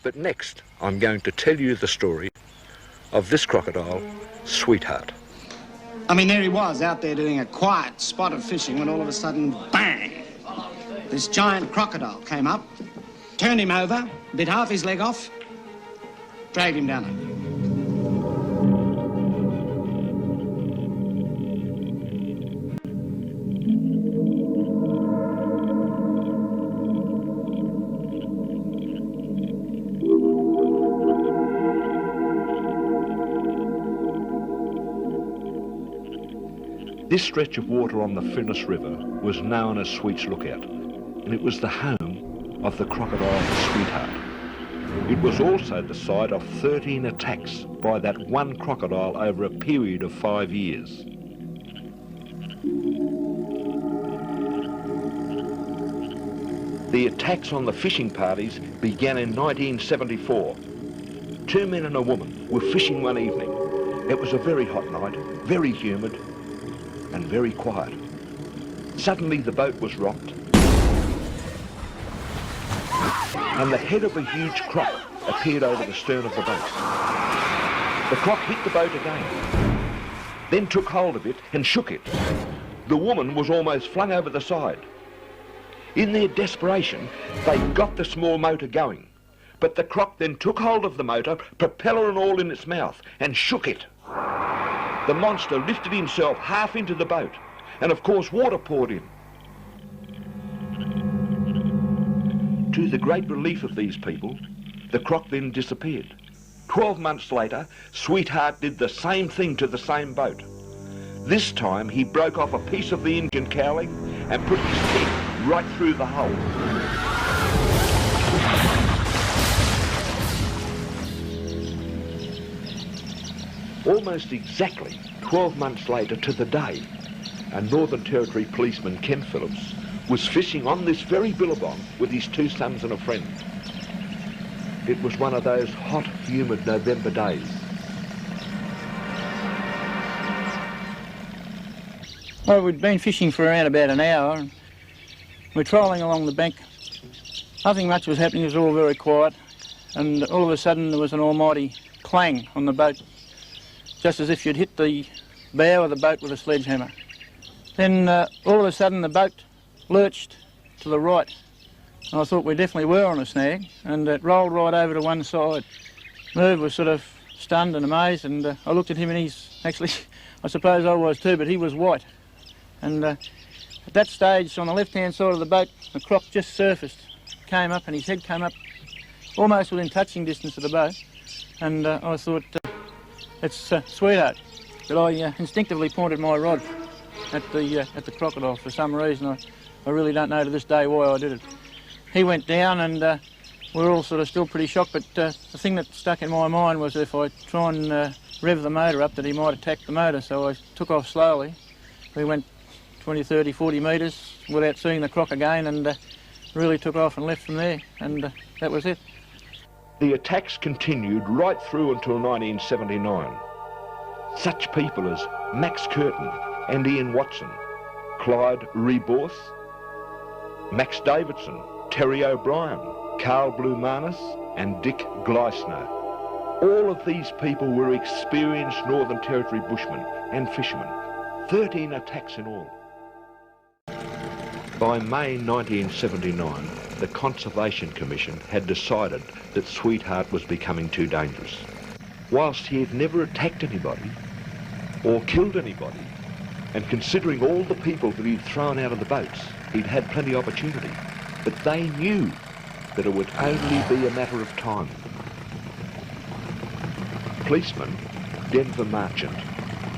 But next, I'm going to tell you the story of this crocodile, Sweetheart. I mean, there he was, out there doing a quiet spot of fishing, when all of a sudden, bang! This giant crocodile came up, turned him over, bit half his leg off, dragged him down it. This stretch of water on the Finniss River was known as Sweets Lookout, and it was the home of the crocodile Sweetheart. It was also the site of 13 attacks by that one crocodile over a period of 5 years. The attacks on the fishing parties began in 1974. 2 men and a woman were fishing one evening. It was a very hot night, very humid, and very quiet. Suddenly the boat was rocked, and the head of a huge croc appeared over the stern of the boat. The croc hit the boat again, then took hold of it and shook it. The woman was almost flung over the side. In their desperation, they got the small motor going, but the croc then took hold of the motor, propeller and all in its mouth, and shook it. The monster lifted himself half into the boat, and of course water poured in. To the great relief of these people, the croc then disappeared. 12 months later, Sweetheart did the same thing to the same boat. This time he broke off a piece of the engine cowling and put his teeth right through the hull. Almost exactly 12 months later to the day, a Northern Territory policeman, Ken Phillips, was fishing on this very billabong with his 2 sons and a friend. It was one of those hot, humid November days. Well, we'd been fishing for around about an hour, and we're trolling along the bank. Nothing much was happening, it was all very quiet, and all of a sudden there was an almighty clang on the boat, just as if you'd hit the bow of the boat with a sledgehammer. Then all of a sudden the boat lurched to the right, and I thought we definitely were on a snag, and it rolled right over to one side. Merv was sort of stunned and amazed, and I looked at him, and he's actually, I suppose I was too, but he was white. And at that stage, on the left-hand side of the boat, the croc just surfaced, came up, and his head came up almost within touching distance of the boat, and I thought, it's Sweetheart. But I instinctively pointed my rod at the crocodile for some reason. I really don't know to this day why I did it. He went down, and we were all sort of still pretty shocked, but the thing that stuck in my mind was if I try and rev the motor up, that he might attack the motor. So I took off slowly. We went 20, 30, 40 metres without seeing the croc again, and really took off and left from there, and that was it. The attacks continued right through until 1979. Such people as Max Curtin and Ian Watson, Clyde Reborth, Max Davidson, Terry O'Brien, Carl Blumanis and Dick Gleisner. All of these people were experienced Northern Territory bushmen and fishermen. 13 attacks in all. By May 1979, the Conservation Commission had decided that Sweetheart was becoming too dangerous. Whilst he had never attacked anybody or killed anybody, and considering all the people that he'd thrown out of the boats, he'd had plenty of opportunity. But they knew that it would only be a matter of time. Policeman Denver Marchant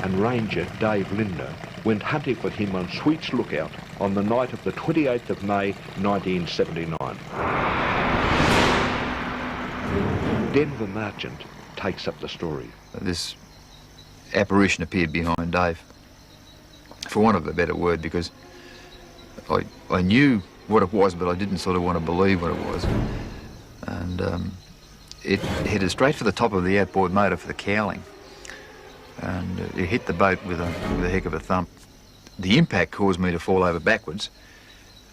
and Ranger Dave Linder went hunting for him on Sweets Lookout on the night of the 28th of May 1979. Denver Marchant takes up the story. This apparition appeared behind Dave, for want of a better word, because I knew what it was, but I didn't sort of want to believe what it was. And it headed straight for the top of the outboard motor for the cowling, and it hit the boat with a heck of a thump. The impact caused me to fall over backwards,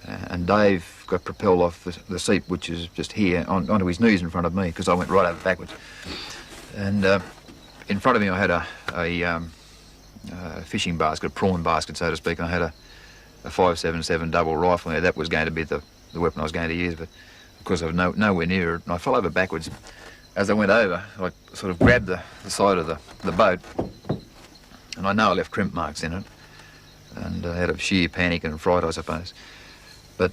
and Dave got propelled off the seat, which is just here, onto his knees in front of me, because I went right over backwards. And in front of me I had a fishing basket, a prawn basket, so to speak. I had a 5.77 double rifle there. That was going to be the weapon I was going to use, but of course I was nowhere near it, and I fell over backwards. As I went over, I sort of grabbed the side of the boat, and I know I left crimp marks in it, and out of sheer panic and fright, I suppose. But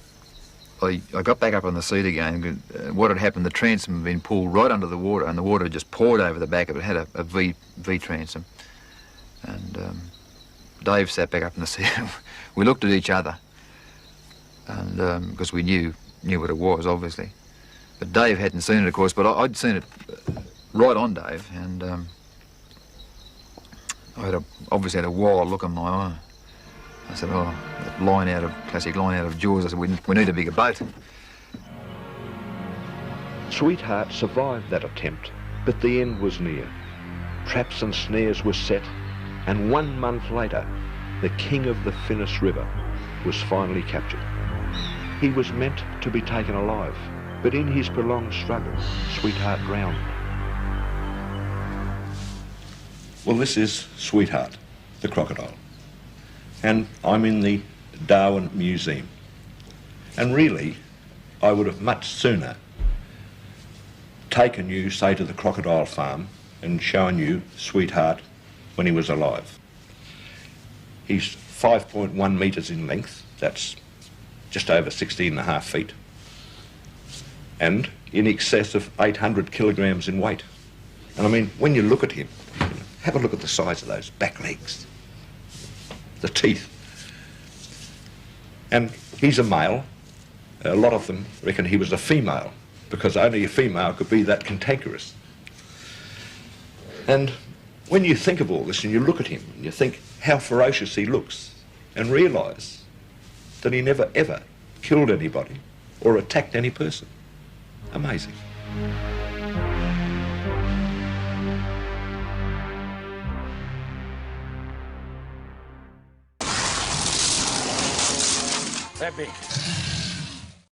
I got back up on the seat again. What had happened, the transom had been pulled right under the water, and the water just poured over the back of it. It had a V transom. And Dave sat back up in the seat. We looked at each other, and because we knew what it was, obviously. But Dave hadn't seen it, of course, but I'd seen it right on Dave, and I obviously had a wild look in my eye. I said, oh, that classic line out of Jaws. I said, we need a bigger boat. Sweetheart survived that attempt, but the end was near. Traps and snares were set, and 1 month later, the king of the Finniss River was finally captured. He was meant to be taken alive, but in his prolonged struggle, Sweetheart drowned. Well, this is Sweetheart, the crocodile. And I'm in the Darwin Museum. And really, I would have much sooner taken you, say, to the crocodile farm and shown you Sweetheart when he was alive. He's 5.1 metres in length, that's just over 16.5 feet, and in excess of 800 kilograms in weight. And I mean, when you look at him, have a look at the size of those back legs, the teeth. And he's a male. A lot of them reckon he was a female, because only a female could be that cantankerous. And when you think of all this and you look at him and you think how ferocious he looks, and realise that he never ever killed anybody or attacked any person. Amazing. That big.